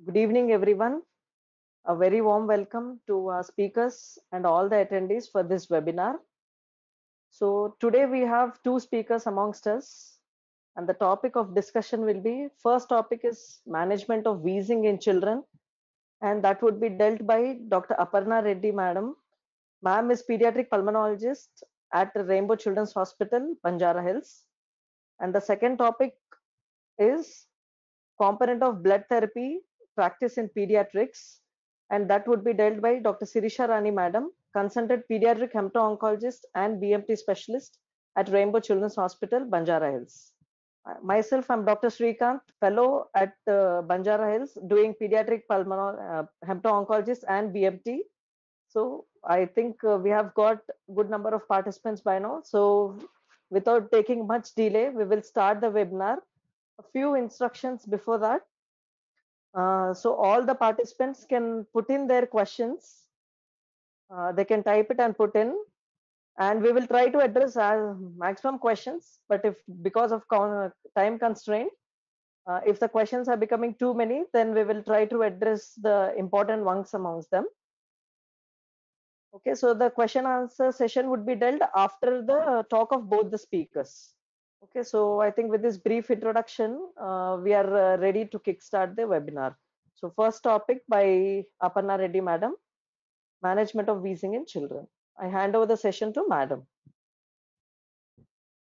Good evening, everyone. A very warm welcome to our speakers and all the attendees for this webinar. So today we have two speakers amongst us, and the topic of discussion will be, first topic is management of wheezing in children, and that would be dealt by Dr. Aparna Reddy Madam. Ma'am is pediatric pulmonologist at Rainbow Children's Hospital, Banjara Hills. And the second topic is component of blood therapy practice in pediatrics, and that would be dealt by Dr. Sirisha Rani Madam, consultant pediatric hemato-oncologist and BMT specialist at Rainbow Children's Hospital, Banjara Hills. Myself, I'm Dr. Srikanth, fellow at Banjara Hills, doing pediatric hemato-oncologist and BMT. So I think we have got good number of participants by now. So without taking much delay, we will start the webinar. A few instructions before that. So all the participants can put in their questions. They can type it and put in, and we will try to address maximum questions. But if because of time constraint, if the questions are becoming too many, then we will try to address the important ones amongst them. Okay, so the question answer session would be dealt after the talk of both the speakers. Okay, so I think with this brief introduction, we are ready to kickstart the webinar. So first topic by Aparna Reddy Madam, management of wheezing in children. I hand over the session to Madam.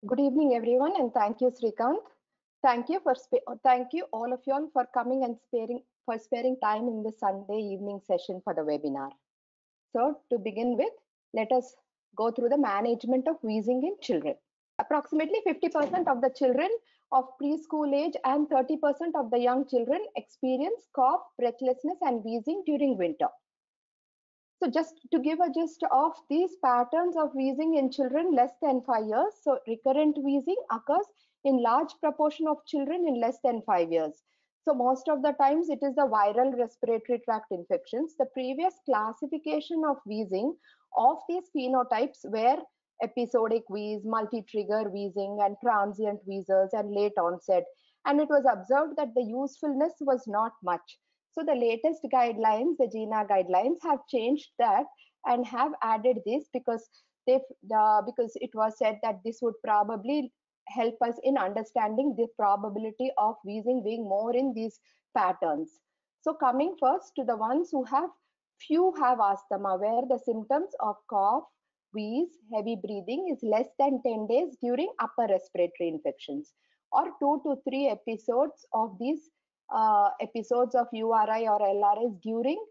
Good evening, everyone, and thank you, Srikanth. Thank you all of y'all for coming and sparing time in the Sunday evening session for the webinar. So to begin with, let us go through the management of wheezing in children. Approximately 50% of the children of preschool age and 30% of the young children experience cough, breathlessness, and wheezing during winter. So just to give a gist of these patterns of wheezing in children less than 5 years. So recurrent wheezing occurs in large proportion of children in less than 5 years. So most of the times it is the viral respiratory tract infections. The previous classification of wheezing of these phenotypes were episodic wheeze, multi-trigger wheezing, and transient wheezers and late onset. And it was observed that the usefulness was not much. So the latest guidelines, the GINA guidelines, have changed that and have added this because it was said that this would probably help us in understanding the probability of wheezing being more in these patterns. So coming first to the ones who few have asthma, where the symptoms of cough, wheeze, heavy breathing is less than 10 days during upper respiratory infections, or 2 to 3 episodes of these episodes of URI or LRS during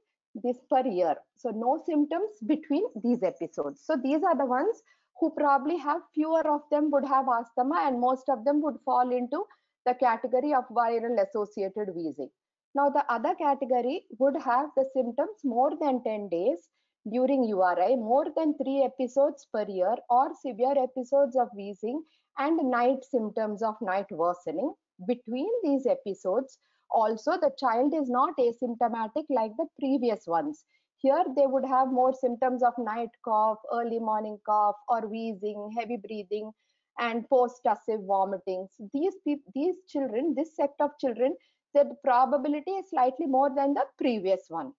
this per year. So no symptoms between these episodes. So these are the ones who probably have fewer of them would have asthma, and most of them would fall into the category of viral associated wheezing. Now the other category would have the symptoms more than 10 days during URI, more than 3 episodes per year, or severe episodes of wheezing and night symptoms of night worsening. Between these episodes, also the child is not asymptomatic like the previous ones. Here they would have more symptoms of night cough, early morning cough, or wheezing, heavy breathing, and post-tussive vomiting. So these children, this set of children, the probability is slightly more than the previous one.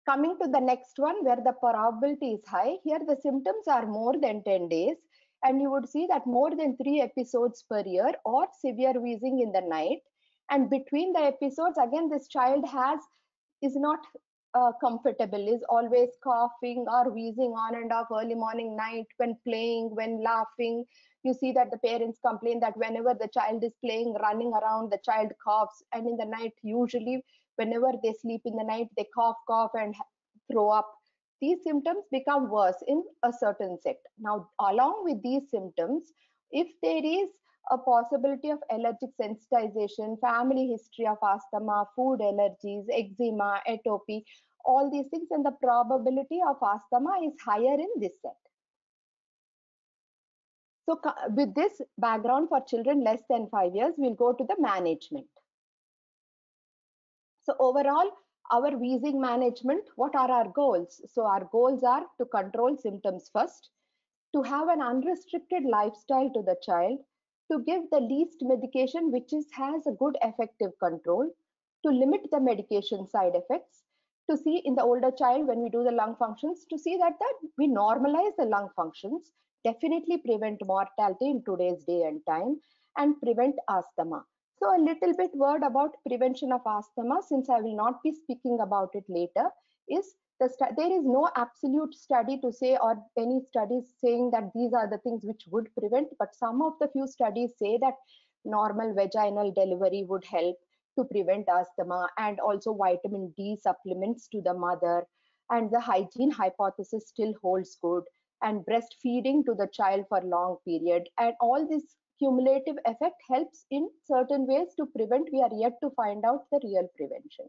Coming to the next one, where the probability is high, here the symptoms are more than 10 days, and you would see that more than 3 episodes per year, or severe wheezing in the night. And between the episodes, again, this child is not comfortable, is always coughing or wheezing on and off, early morning, night, when playing, when laughing. You see that the parents complain that whenever the child is playing, running around, the child coughs. And in the night, usually whenever they sleep in the night, they cough and throw up. These symptoms become worse in a certain set. Now, along with these symptoms, if there is a possibility of allergic sensitization, family history of asthma, food allergies, eczema, atopy, all these things, and the probability of asthma is higher in this set. So with this background for children less than 5 years, we'll go to the management. So overall, our wheezing management, what are our goals? So our goals are to control symptoms first, to have an unrestricted lifestyle to the child, to give the least medication which has a good effective control, to limit the medication side effects, to see in the older child when we do the lung functions, to see that we normalize the lung functions, definitely prevent mortality in today's day and time, and prevent asthma. So a little bit word about prevention of asthma, since I will not be speaking about it later, is there is no absolute study to say, or any studies saying that these are the things which would prevent, but some of the few studies say that normal vaginal delivery would help to prevent asthma, and also vitamin D supplements to the mother, and the hygiene hypothesis still holds good, and breastfeeding to the child for long period, and all this cumulative effect helps in certain ways to prevent. We are yet to find out the real prevention.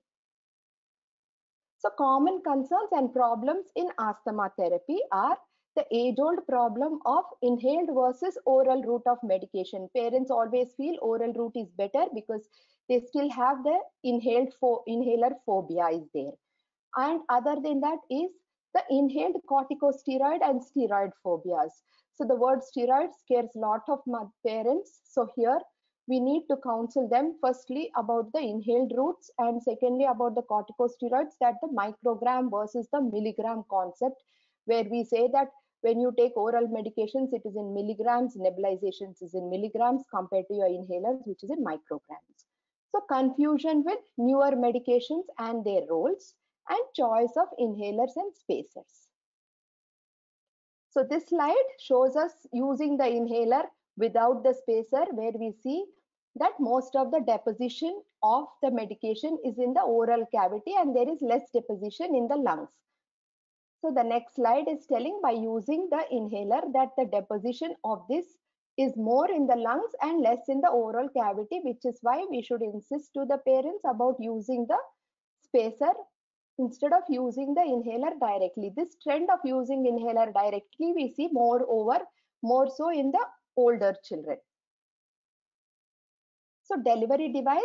So common concerns and problems in asthma therapy are the age-old problem of inhaled versus oral route of medication. Parents always feel oral route is better because they still have the inhaler phobia is there. And other than that is the inhaled corticosteroid and steroid phobias. So the word steroid scares a lot of parents. So here we need to counsel them firstly about the inhaled routes, and secondly about the corticosteroids, that the microgram versus the milligram concept, where we say that when you take oral medications, it is in milligrams, nebulizations is in milligrams compared to your inhalers, which is in micrograms. So confusion with newer medications and their roles, and choice of inhalers and spacers. So this slide shows us using the inhaler without the spacer, where we see that most of the deposition of the medication is in the oral cavity and there is less deposition in the lungs. So the next slide is telling by using the inhaler that the deposition of this is more in the lungs and less in the oral cavity, which is why we should insist to the parents about using the spacer instead of using the inhaler directly. This trend of using inhaler directly we see more so in the older children. So delivery device,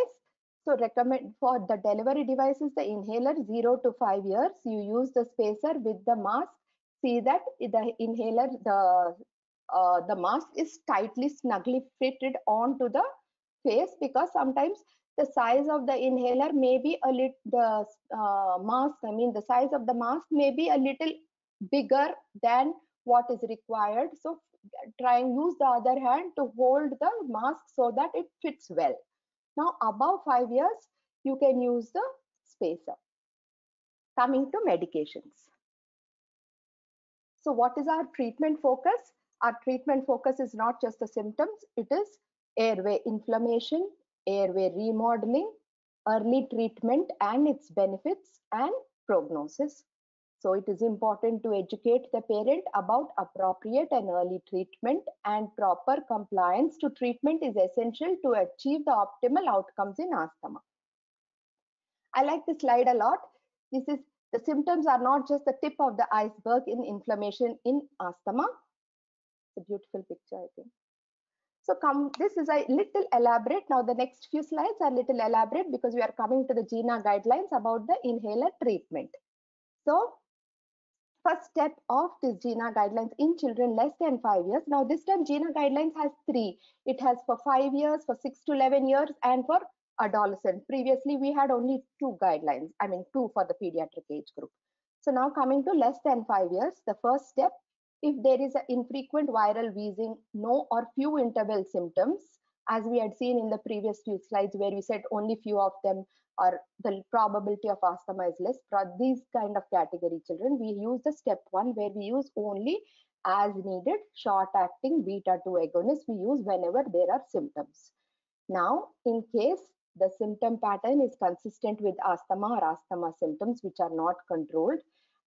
so recommend for the delivery device is the inhaler 0 to 5 years. You use the spacer with the mask. See that the inhaler, the mask is tightly snugly fitted onto the face, because sometimes the size of the inhaler may be a little, the size of the mask may be a little bigger than what is required. So try and use the other hand to hold the mask so that it fits well. Now above 5 years, you can use the spacer. Coming to medications. So what is our treatment focus? Our treatment focus is not just the symptoms, it is airway inflammation, airway remodeling, early treatment and its benefits, and prognosis. So it is important to educate the parent about appropriate and early treatment, and proper compliance to treatment is essential to achieve the optimal outcomes in asthma. I like this slide a lot. This is the symptoms are not just the tip of the iceberg in inflammation in asthma. It's a beautiful picture, I think. So this is a little elaborate. Now the next few slides are little elaborate because we are coming to the GINA guidelines about the inhaler treatment. So first step of this GINA guidelines in children less than 5 years. Now this time GINA guidelines has 3. It has for 5 years, for 6 to 11 years, and for adolescent. Previously we had only 2 guidelines, 2 for the pediatric age group. So now coming to less than 5 years, the first step, if there is an infrequent viral wheezing, no or few interval symptoms, as we had seen in the previous few slides where we said only few of them are, the probability of asthma is less. For these kind of category children, we use the step 1 where we use only as needed short acting beta 2 agonists we use whenever there are symptoms. Now in case the symptom pattern is consistent with asthma or asthma symptoms which are not controlled,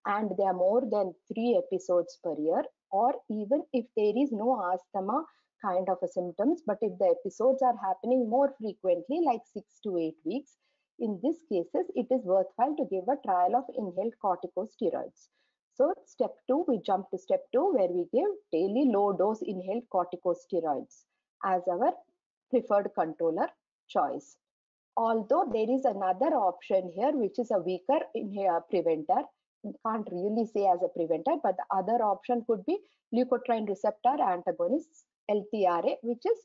and they are more than 3 episodes per year, or even if there is no asthma kind of a symptoms, but if the episodes are happening more frequently, like 6 to 8 weeks, in these cases, it is worthwhile to give a trial of inhaled corticosteroids. So step 2, we jump to step 2 where we give daily low dose inhaled corticosteroids as our preferred controller choice. Although there is another option here, which is a weaker preventer. You can't really say as a preventer, but the other option could be leukotriene receptor antagonists, LTRA, which is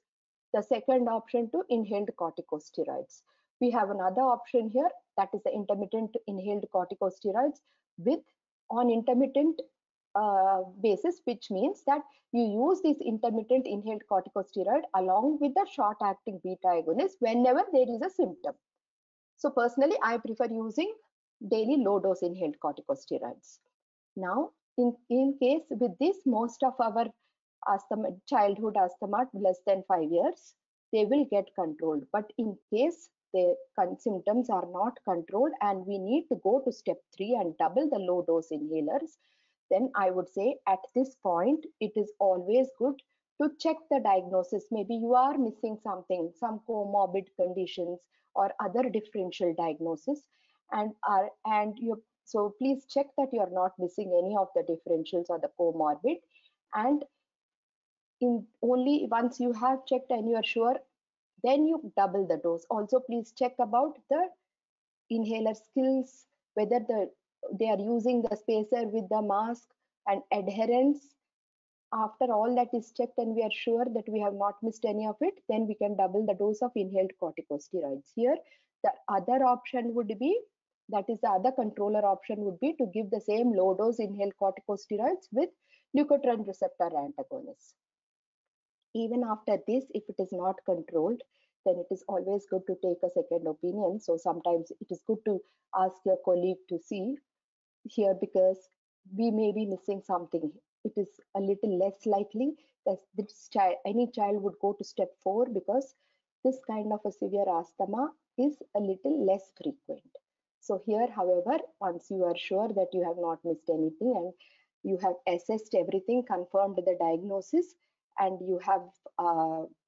the second option to inhaled corticosteroids. We have another option here, that is the intermittent inhaled corticosteroids with on intermittent basis, which means that you use this intermittent inhaled corticosteroid along with the short-acting beta agonist whenever there is a symptom. So personally, I prefer using daily low-dose inhaled corticosteroids. Now, in case with this, most of our asthma, childhood asthma less than 5 years, they will get controlled. But in case the symptoms are not controlled and we need to go to step 3 and double the low dose inhalers, then I would say at this point, it is always good to check the diagnosis. Maybe you are missing something, some comorbid conditions or other differential diagnosis, so please check that you are not missing any of the differentials or the comorbid. And in only once you have checked and you are sure, then you double the dose. Also, please check about the inhaler skills, whether they are using the spacer with the mask and adherence. After all that is checked and we are sure that we have not missed any of it, then we can double the dose of inhaled corticosteroids. Here, the other option would be, that is the other controller option would be to give the same low dose inhaled corticosteroids with leukotriene receptor antagonists. Even after this, if it is not controlled, then it is always good to take a second opinion. So sometimes it is good to ask your colleague to see here, because we may be missing something. It is a little less likely that any child would go to step 4, because this kind of a severe asthma is a little less frequent. So here, however, once you are sure that you have not missed anything and you have assessed everything, confirmed the diagnosis, and you have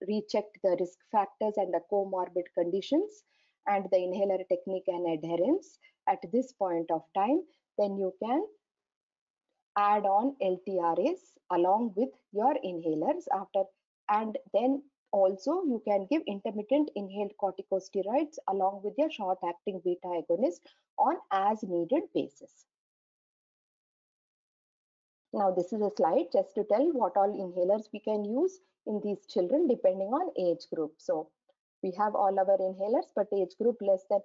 rechecked the risk factors and the comorbid conditions and the inhaler technique and adherence at this point of time, then you can add on LTRAs along with your inhalers after, and then also you can give intermittent inhaled corticosteroids along with your short-acting beta agonist on as needed basis. Now this is a slide just to tell what all inhalers we can use in these children depending on age group. So we have all our inhalers, but age group less than,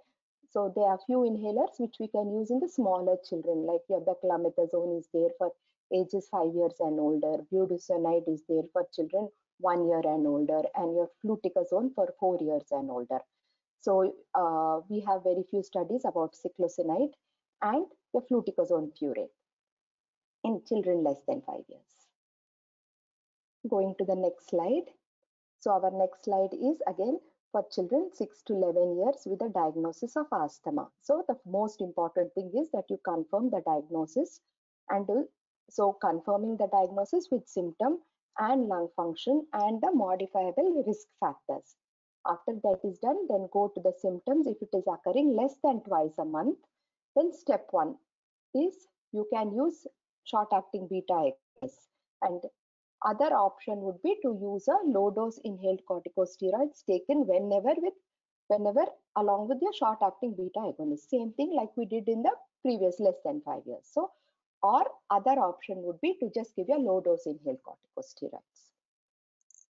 so there are few inhalers which we can use in the smaller children, like your beclomethasone is there for ages 5 years and older, budesonide is there for children 1 year and older, and your fluticasone for 4 years and older. So we have very few studies about cyclosinide and the fluticasone puree in children less than 5 years. Going to the next slide. So our next slide is again for children 6 to 11 years with a diagnosis of asthma. So the most important thing is that you confirm the diagnosis, and so confirming the diagnosis with symptom and lung function and the modifiable risk factors. After that is done, then go to the symptoms. If it is occurring less than twice a month, then step 1 is you can use short-acting beta agonists, and other option would be to use a low-dose inhaled corticosteroids taken whenever along with your short-acting beta agonist. Same thing like we did in the previous less than 5 years. So, or other option would be to just give your low-dose inhaled corticosteroids.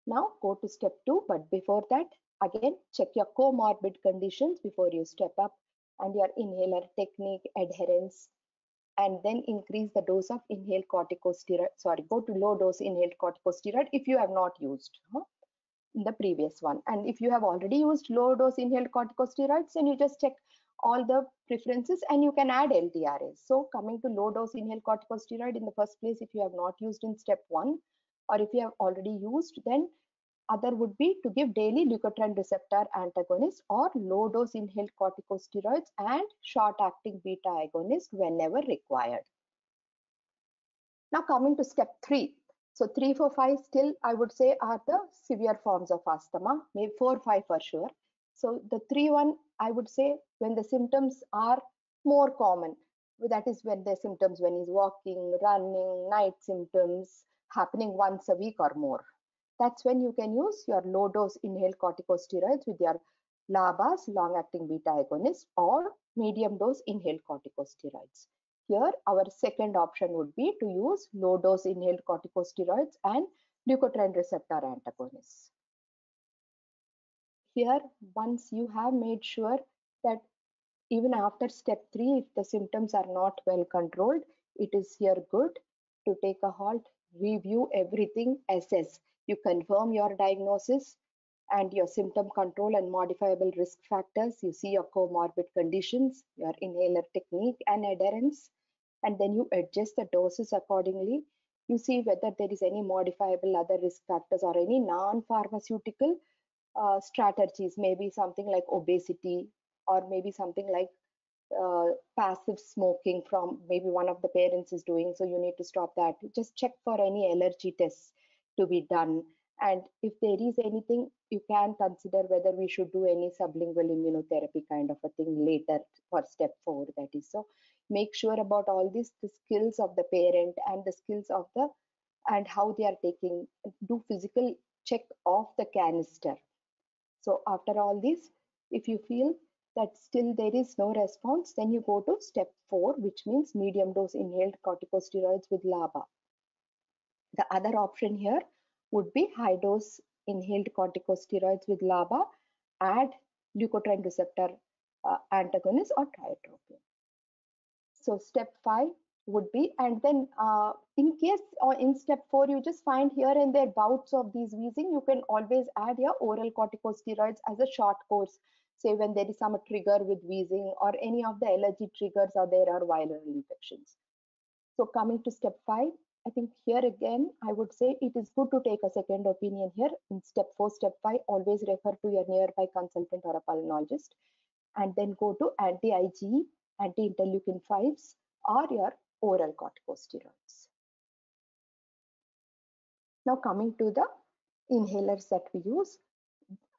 Now go to step 2, but before that, again check your comorbid conditions before you step up, and your inhaler technique, adherence, and then increase the dose of inhaled corticosteroid. Sorry, go to low dose inhaled corticosteroid if you have not used in the previous one. And if you have already used low dose inhaled corticosteroids, then you just check all the preferences and you can add LTRAs. So coming to low dose inhaled corticosteroid in the first place, if you have not used in step 1, or if you have already used, then other would be to give daily leukotriene receptor antagonist or low dose inhaled corticosteroids and short acting beta agonist whenever required. Now coming to step 3. So 3, 4, 5 still I would say are the severe forms of asthma, maybe 4, 5 for sure. So the 3 one I would say when the symptoms are more common, that is when the symptoms when he's walking, running, night symptoms happening once a week or more. That's when you can use your low dose inhaled corticosteroids with your LABAs, long acting beta agonist, or medium dose inhaled corticosteroids. Here our second option would be to use low dose inhaled corticosteroids and leukotriene receptor antagonists. here, once you have made sure that even after step 3, if the symptoms are not well controlled, it is here good to take a halt, review everything, assess. You confirm your diagnosis and your symptom control and modifiable risk factors. You see your comorbid conditions, your inhaler technique and adherence, and then you adjust the doses accordingly. You see whether there is any modifiable other risk factors or any non-pharmaceutical strategies, maybe something like obesity, or maybe something like passive smoking from maybe one of the parents is doing, so you need to stop that. Just check for any allergy tests to be done, and if there is anything, you can consider whether we should do any sublingual immunotherapy kind of a thing later for step 4. That is, so make sure about all this, the skills of the parent and the skills of the, and how they are taking, do physical check of the canister. So after all this, if you feel that still there is no response, then you go to step 4, which means medium dose inhaled corticosteroids with LABA. The other option here would be high dose inhaled corticosteroids with LABA, add leukotriene receptor antagonist or tiotropium. So step 5 would be, and then in case or in step 4 you just find here and there bouts of these wheezing, you can always add your oral corticosteroids as a short course, say when there is some trigger with wheezing or any of the allergy triggers or there are viral infections. So coming to step 5, I think here again I would say it is good to take a second opinion here. In step 4, step 5, always refer to your nearby consultant or a pulmonologist, and then go to anti-IgE, anti-interleukin 5s, or your oral corticosteroids. Now coming to the inhalers that we use,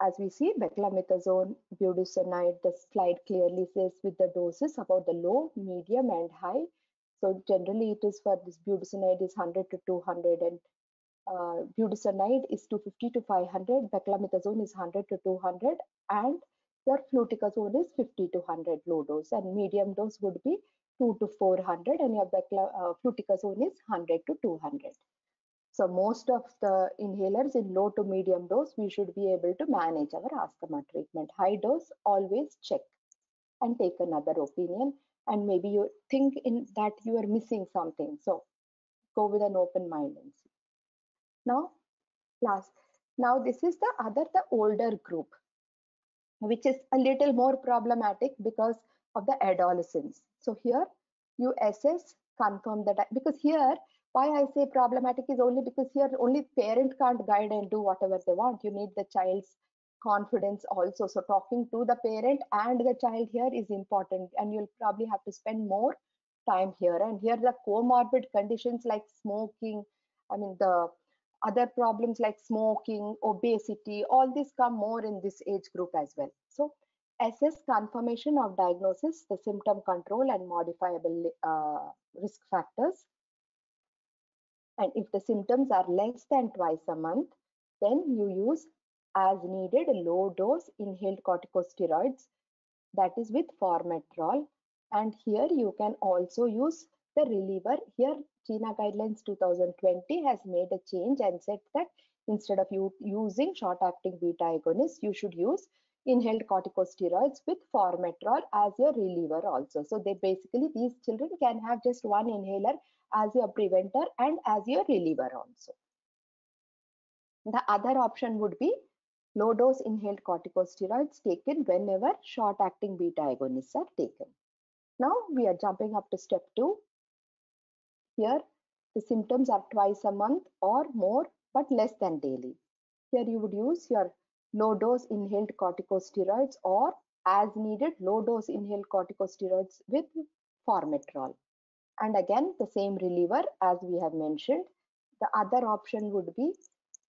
as we see, beclomethasone, budesonide, the slide clearly says with the doses about the low, medium and high. So generally it is for this budesonide is 100 to 200 and budesonide is 250 to 500, beclomethasone is 100 to 200, and your fluticasone is 50 to 100 low dose, and medium dose would be 2 to 400, and your fluticasone is 100 to 200. So most of the inhalers in low to medium dose, we should be able to manage our asthma treatment. High dose, always check and take another opinion, and maybe you think in that you are missing something. So go with an open mind and see. Now, now this is the older group, which is a little more problematic because of the adolescents. So here you assess, confirm that, because here why I say problematic is only because here only parent can't guide and do whatever they want. You need the child's confidence also. So talking to the parent and the child here is important, and you'll probably have to spend more time here. And here the comorbid conditions like smoking, I mean the other problems like smoking, obesity, all these come more in this age group as well. So assess confirmation of diagnosis, the symptom control and modifiable risk factors. And if the symptoms are less than twice a month, then you use as needed low dose inhaled corticosteroids, that is with formoterol. And here you can also use the reliever. Here GINA guidelines 2020 has made a change and said that instead of you using short acting beta agonists, you should use inhaled corticosteroids with formoterol as your reliever also. So they basically, these children can have just one inhaler as your preventer and as your reliever also. The other option would be low dose inhaled corticosteroids taken whenever short acting beta agonists are taken. Now we are jumping up to step 2. Here the symptoms are twice a month or more but less than daily. Here you would use your low dose inhaled corticosteroids or as needed low dose inhaled corticosteroids with formoterol. And again the same reliever as we have mentioned. The other option would be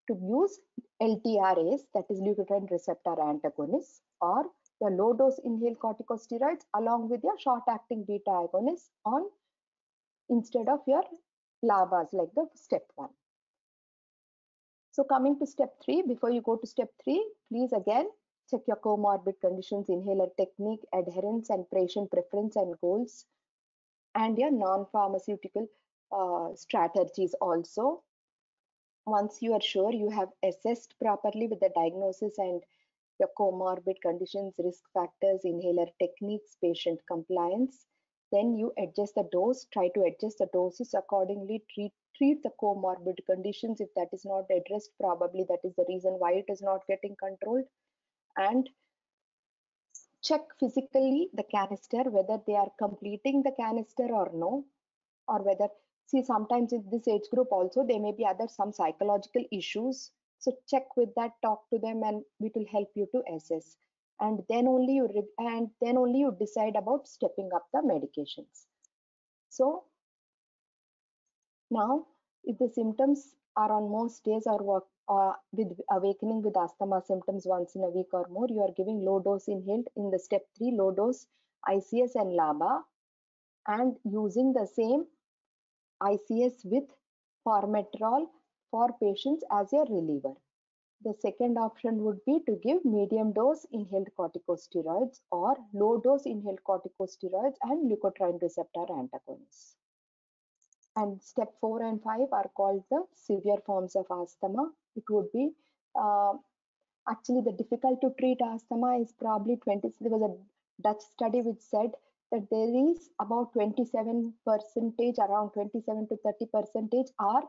to use LTRAs, that is leukotriene receptor antagonists, or the low dose inhaled corticosteroids along with your short acting beta agonists on instead of your LABAs like the step 1. So coming to step 3, before you go to step 3, please again check your comorbid conditions, inhaler technique, adherence and patient preference and goals, and your non-pharmaceutical strategies also. Once you are sure you have assessed properly with the diagnosis and your comorbid conditions, risk factors, inhaler techniques, patient compliance. Then you adjust the dose, try to adjust the doses accordingly, treat the comorbid conditions. If that is not addressed, probably that is the reason why it is not getting controlled. And check physically the canister, whether they are completing the canister or no, or whether, see, sometimes in this age group also there may be other some psychological issues. So check with that, talk to them, and it will help you to assess. And then only you decide about stepping up the medications. So now, if the symptoms are on most days or with awakening with asthma symptoms once in a week or more, you are giving low dose inhaled in the step 3, low dose ICS and LABA, and using the same ICS with formoterol for patients as a reliever. The second option would be to give medium dose inhaled corticosteroids or low dose inhaled corticosteroids and leukotriene receptor antagonists. And step 4 and 5 are called the severe forms of asthma. It would be actually the difficult to treat asthma is probably 20. There was a Dutch study which said that there is about 27%, around 27 to 30% are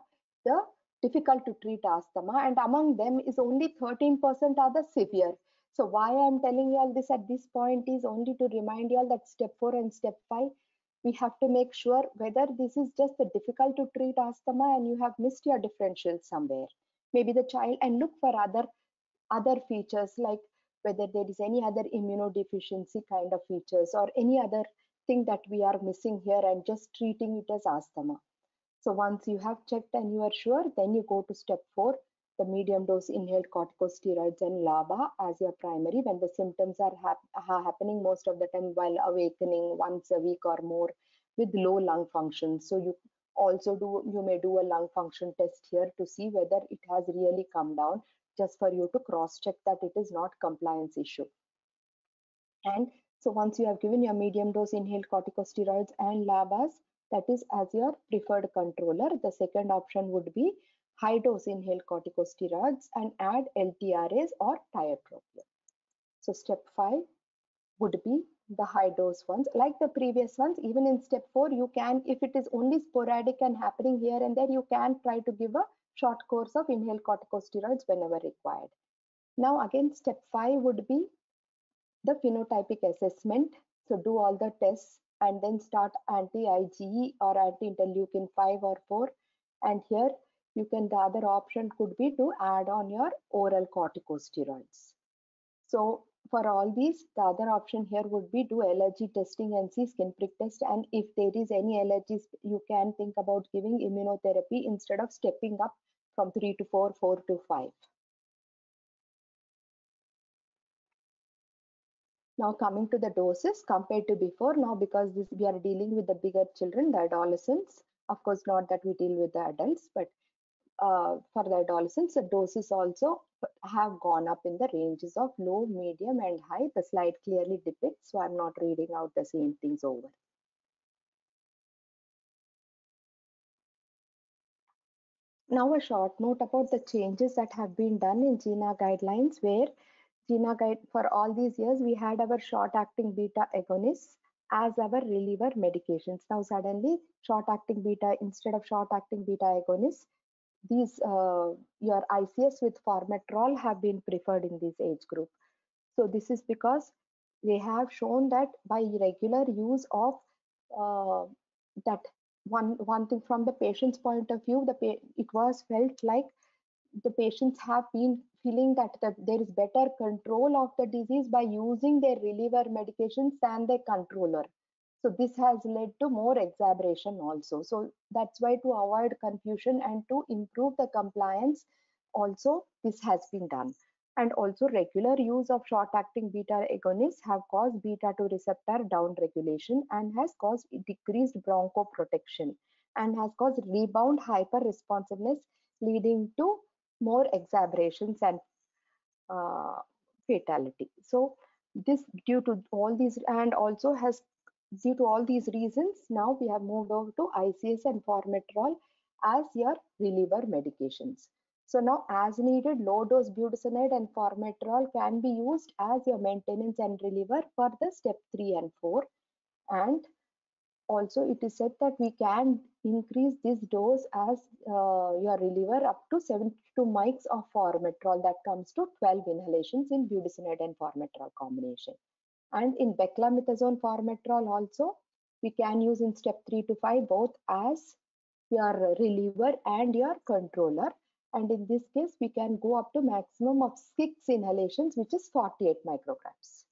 the difficult to treat asthma, and among them is only 13% are the severe. So why I'm telling you all this at this point is only to remind you all that step 4 and step 5, we have to make sure whether this is just a difficult to treat asthma and you have missed your differential somewhere. Maybe the child, and look for other features, like whether there is any other immunodeficiency kind of features or any other thing that we are missing here, and just treating it as asthma. So once you have checked and you are sure, then you go to step 4, the medium dose inhaled corticosteroids and LABA as your primary when the symptoms are happening most of the time while awakening once a week or more with low lung function. So you may do a lung function test here to see whether it has really come down, just for you to cross check that it is not compliance issue. And so once you have given your medium dose inhaled corticosteroids and LABAs, that is as your preferred controller, the second option would be high dose inhaled corticosteroids and add LTRAs or tiotropium. So step 5 would be the high dose ones. Like the previous ones, even in step 4, you can, if it is only sporadic and happening here and there, you can try to give a short course of inhaled corticosteroids whenever required. Now again, step 5 would be the phenotypic assessment. So do all the tests and then start anti-IgE or anti-interleukin 5 or 4. And here you can, the other option could be to add on your oral corticosteroids. So for all these, the other option here would be do allergy testing and see skin prick test. And if there is any allergies, you can think about giving immunotherapy instead of stepping up from 3 to 4, 4 to 5. Now coming to the doses compared to before, now because we are dealing with the bigger children, the adolescents, of course not that we deal with the adults, but for the adolescents, the doses also have gone up in the ranges of low, medium and high. The slide clearly depicts, so I'm not reading out the same things over. Now a short note about the changes that have been done in GINA guidelines, where GINA guide, for all these years, we had our short-acting beta agonists as our reliever medications. Now suddenly, short-acting beta, instead of short-acting beta agonists, these your ICS with formoterol have been preferred in this age group. So this is because they have shown that by regular use of that one thing from the patient's point of view, it was felt like the patients have been feeling that there is better control of the disease by using their reliever medications than their controller. So this has led to more exacerbation also. So that's why, to avoid confusion and to improve the compliance, also this has been done. And also regular use of short-acting beta agonists have caused beta-2 receptor downregulation and has caused decreased bronchoprotection and has caused rebound hyper-responsiveness, leading to more exacerbations and fatality. So this, due to all these, and also has, due to all these reasons, now we have moved over to ICS and formoterol as your reliever medications. So now as needed, low dose budesonide and formoterol can be used as your maintenance and reliever for the step 3 and 4. And also it is said that we can increase this dose as your reliever up to 72 mics of formoterol. That comes to 12 inhalations in budesonide and formoterol combination. And in beclomethasone formoterol also, we can use in step 3 to 5 both as your reliever and your controller. And in this case, we can go up to maximum of 6 inhalations, which is 48 micrograms.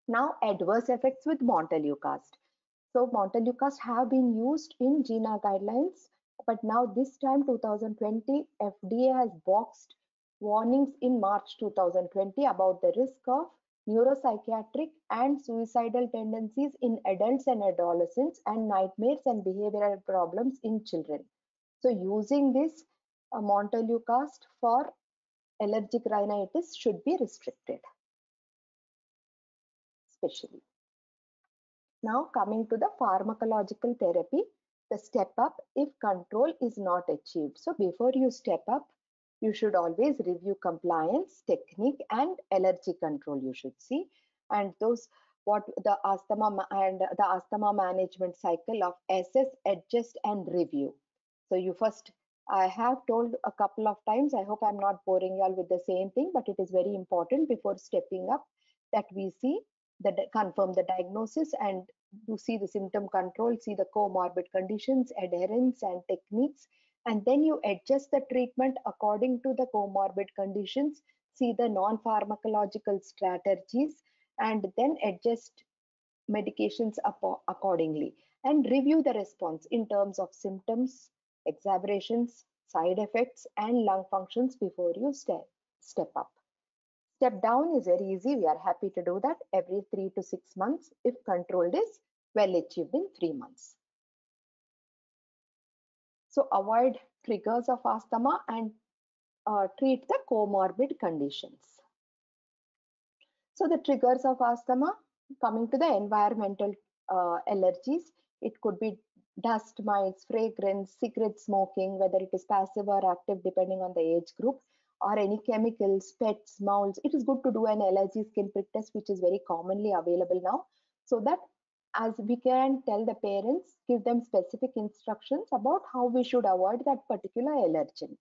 Now, adverse effects with montelukast. So montelukast have been used in GINA guidelines, but now this time 2020, FDA has boxed warnings in March 2020 about the risk of neuropsychiatric and suicidal tendencies in adults and adolescents, and nightmares and behavioral problems in children. So using this montelukast for allergic rhinitis should be restricted, especially. Now coming to the pharmacological therapy, the step up if control is not achieved. So before you step up, you should always review compliance, technique, and allergy control you should see. And those what the asthma management cycle of assess, adjust, and review. So you first, I have told a couple of times, I hope I'm not boring you all with the same thing, but it is very important before stepping up that we see confirm the diagnosis and to see the symptom control, see the comorbid conditions, adherence, and techniques, and then you adjust the treatment according to the comorbid conditions, see the non-pharmacological strategies, and then adjust medications accordingly, and review the response in terms of symptoms, exacerbations, side effects, and lung functions before you step up. Step down is very easy. We are happy to do that every 3 to 6 months if controlled is well achieved in 3 months. So avoid triggers of asthma and treat the comorbid conditions. So the triggers of asthma, coming to the environmental allergies, it could be dust mites, fragrance, cigarette smoking, whether it is passive or active depending on the age group, or any chemicals, pets, molds. It is good to do an allergy skin prick test, which is very commonly available now, so that as we can tell the parents, give them specific instructions about how we should avoid that particular allergen.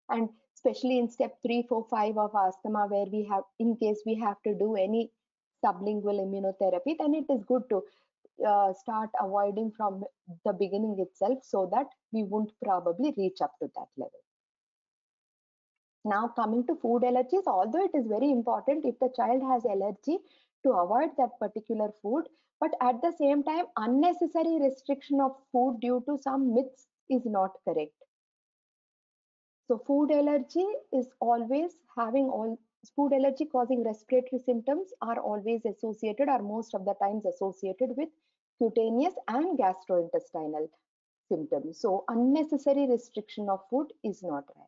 And especially in step 3, 4, 5 of asthma, where we have, in case we have to do any sublingual immunotherapy, then it is good to start avoiding from the beginning itself, so that we won't probably reach up to that level. Now coming to food allergies, although it is very important if the child has allergy to avoid that particular food, but at the same time unnecessary restriction of food due to some myths is not correct. So food allergy is always food allergy causing respiratory symptoms are always associated, or most of the times associated, with cutaneous and gastrointestinal symptoms. So unnecessary restriction of food is not right.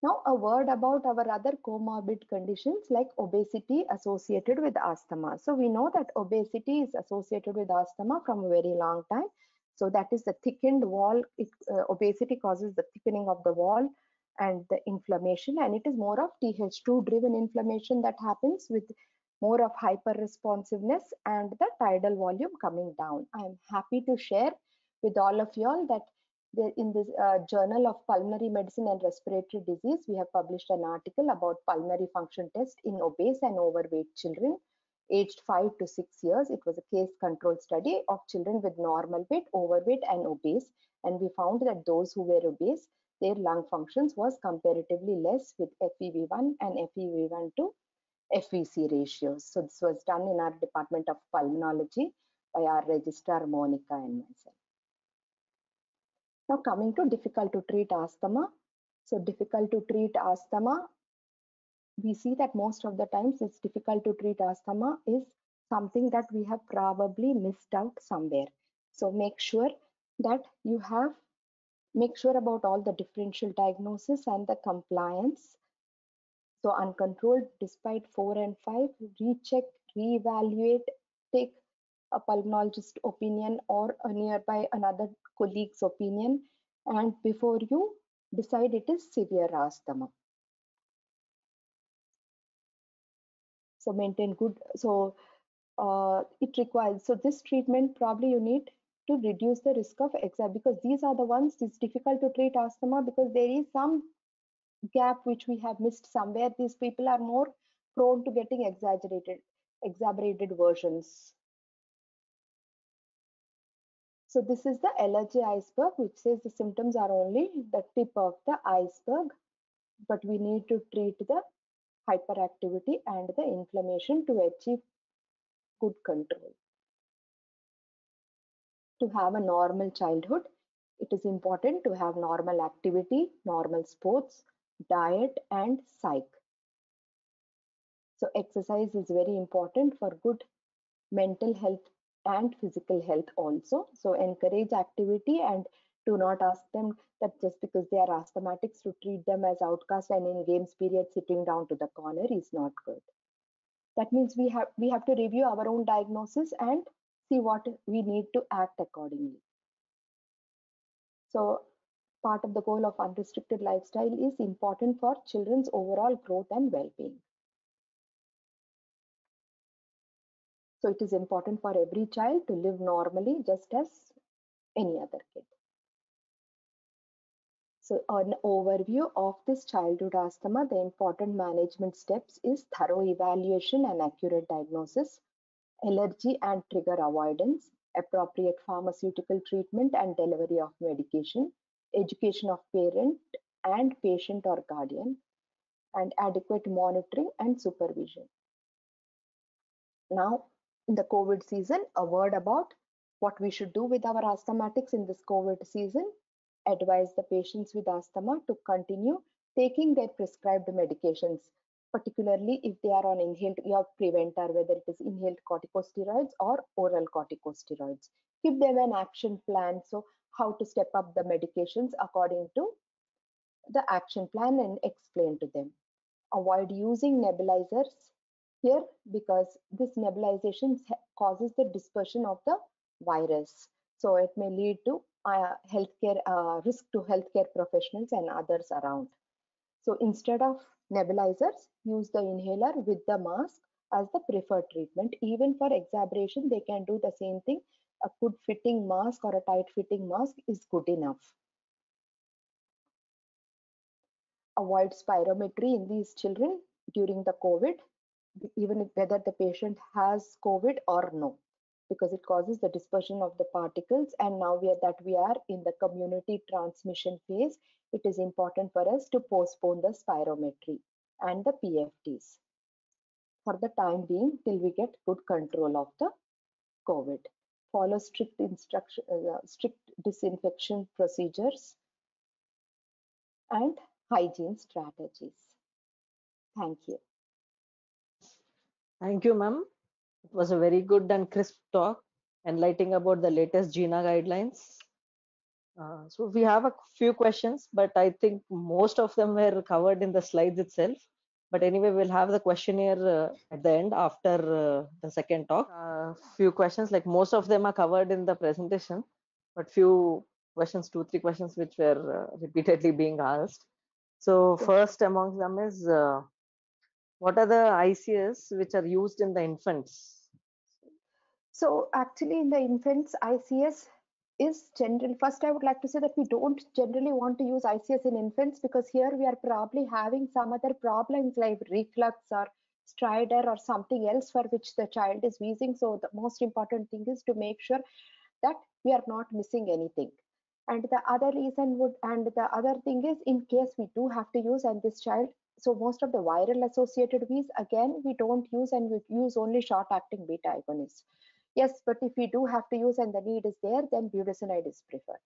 Now a word about our other comorbid conditions like obesity associated with asthma. So we know that obesity is associated with asthma from a very long time. So that is the thickened wall. Obesity causes the thickening of the wall and the inflammation, and it is more of Th2 driven inflammation that happens with more of hyper responsiveness and the tidal volume coming down. I am happy to share with all of you all that in this Journal of Pulmonary Medicine and Respiratory Disease, we have published an article about pulmonary function test in obese and overweight children aged 5 to 6 years. It was a case control study of children with normal weight, overweight, and obese. And we found that those who were obese, their lung functions was comparatively less with FEV1 and FEV1 to FVC ratios. So this was done in our Department of Pulmonology by our registrar Monica and myself. Now coming to difficult to treat asthma. So difficult to treat asthma, we see that most of the times it's difficult to treat asthma is something that we have probably missed out somewhere. So make sure that you make sure about all the differential diagnosis and the compliance. So uncontrolled despite 4 and 5, recheck, reevaluate, take a pulmonologist opinion or a nearby another colleague's opinion, and before you decide it is severe asthma. So maintain good, so it requires, so this treatment probably you need to reduce the risk of because these are the ones it's difficult to treat asthma because there is some gap which we have missed somewhere. These people are more prone to getting exacerbated versions. So this is the allergy iceberg, which says the symptoms are only the tip of the iceberg, but we need to treat the hyperactivity and the inflammation to achieve good control. To have a normal childhood, it is important to have normal activity, normal sports, diet, and psych. So exercise is very important for good mental health and physical health also. So encourage activity and do not ask them that just because they are asthmatics to treat them as outcasts and in games period sitting down to the corner is not good. That means we have to review our own diagnosis and see what we need to act accordingly. So part of the goal of unrestricted lifestyle is important for children's overall growth and well-being. So it is important for every child to live normally just as any other kid. So an overview of this childhood asthma, the important management steps is thorough evaluation and accurate diagnosis, allergy and trigger avoidance, appropriate pharmaceutical treatment and delivery of medication, education of parent and patient or guardian, and adequate monitoring and supervision. Now, in the COVID season, a word about what we should do with our asthmatics in this COVID season. Advise the patients with asthma to continue taking their prescribed medications, particularly if they are on inhaled Preventer, whether it is inhaled corticosteroids or oral corticosteroids. Give them an action plan, so how to step up the medications according to the action plan and explain to them. Avoid using nebulizers here because this nebulization causes the dispersion of the virus. So it may lead to risk to healthcare professionals and others around. So instead of nebulizers, use the inhaler with the mask as the preferred treatment. Even for exacerbation, they can do the same thing. A good fitting mask or a tight fitting mask is good enough. Avoid spirometry in these children during the COVID, even whether the patient has COVID or no, because it causes the dispersion of the particles. And now we are in the community transmission phase, it is important for us to postpone the spirometry and the PFTs for the time being till we get good control of the COVID. Follow strict disinfection procedures and hygiene strategies. Thank you. Thank you, ma'am. It was a very good and crisp talk, enlightening about the latest GINA guidelines. So we have a few questions, but I think most of them were covered in the slides itself. But anyway, we'll have the questionnaire at the end after the second talk. Few questions, like most of them are covered in the presentation, but few questions, 2-3 questions which were repeatedly being asked. So first among them is, what are the ICS which are used in the infants? So actually in the infants, ICS is generally, first I would like to say that we don't generally want to use ICS in infants because here we are probably having some other problems like reflux or stridor or something else for which the child is wheezing. So the most important thing is to make sure that we are not missing anything. And the other thing is, in case we do have to use, and this child, so most of the viral associated wheeze, again, we don't use, and we use only short acting beta agonists. Yes, but if we do have to use and the need is there, then budesonide is preferred.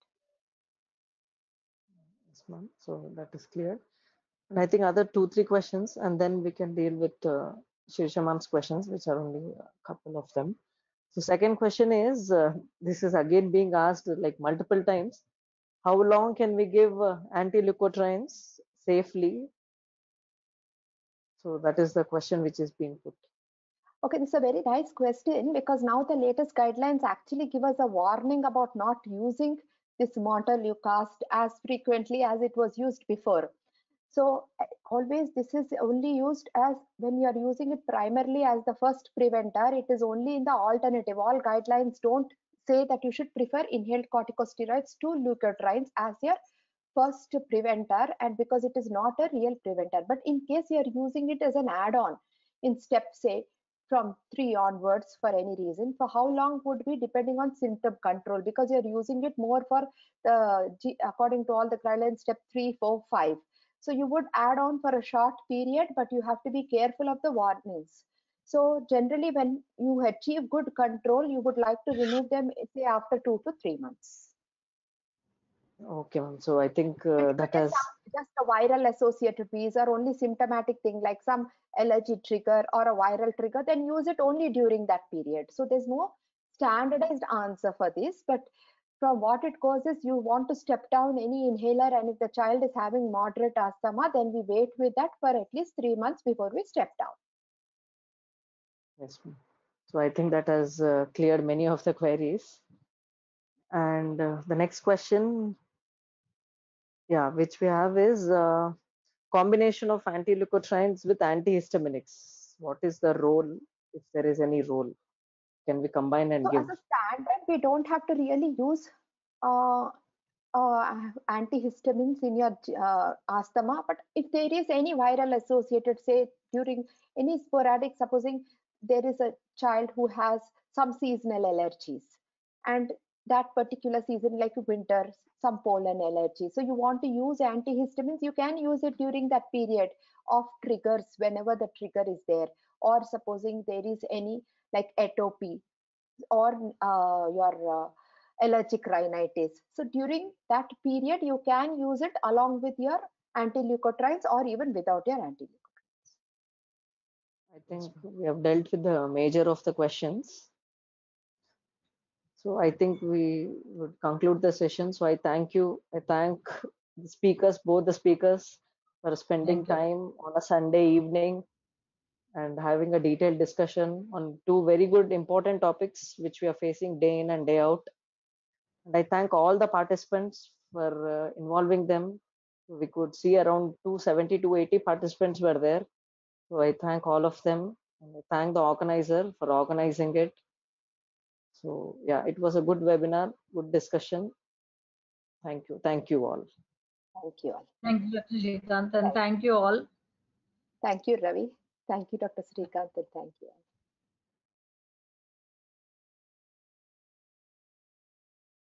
Yes, ma'am. So that is clear. And I think other 2-3 questions, and then we can deal with Shirisha ma'am's questions, which are only a couple of them. So second question is, this is again being asked like multiple times. How long can we give anti-leukotrienes safely? So that is the question which is being put. Okay, this is a very nice question because now the latest guidelines actually give us a warning about not using this montelukast as frequently as it was used before. So always this is only used as when you are using it primarily as the first preventer. It is only in the alternative. All guidelines don't say that you should prefer inhaled corticosteroids to leukotrienes as your first preventer, and because it is not a real preventer. But in case you are using it as an add-on in step, say, from 3 onwards for any reason, for how long would be depending on symptom control, because you're using it more for the according to all the guidelines, step 3, 4, 5. So you would add on for a short period, but you have to be careful of the warnings. So generally when you achieve good control, you would like to remove them, say, after 2 to 3 months. Okay, ma'am. So I think But that if has. just a viral associated piece or only symptomatic thing like some allergy trigger or a viral trigger, then use it only during that period. So there's no standardized answer for this, but from what it goes is you want to step down any inhaler, and if the child is having moderate asthma, then we wait with that for at least 3 months before we step down. Yes, ma'am. So I think that has cleared many of the queries. And the next question, yeah, which we have is combination of anti-leukotrienes with antihistaminics. What is the role, if there is any role? Can we combine and So give? as a standard, we don't have to really use uh, antihistamines in your asthma, but if there is any viral associated, say during any sporadic, supposing there is a child who has some seasonal allergies, and that particular season, like winter, some pollen allergy, so you want to use antihistamines, you can use it during that period of triggers whenever the trigger is there, or supposing there is any like atopy or your allergic rhinitis. So during that period, you can use it along with your anti-leukotrienes or even without your anti-leukotrienes. I think we have dealt with the major of the questions. So I think we would conclude the session. So I thank you. I thank the speakers, both the speakers, for spending time on a Sunday evening and having a detailed discussion on two very good important topics which we are facing day in and day out. And I thank all the participants for involving them. We could see around 270 to 80 participants were there. So I thank all of them. And I thank the organizer for organizing it. So yeah, it was a good webinar, good discussion. Thank you. Thank you all. Thank you all. Thank you, Dr. Srikanth, and thank you all. Thank you, Ravi. Thank you, Dr. Srikanth, and thank you all.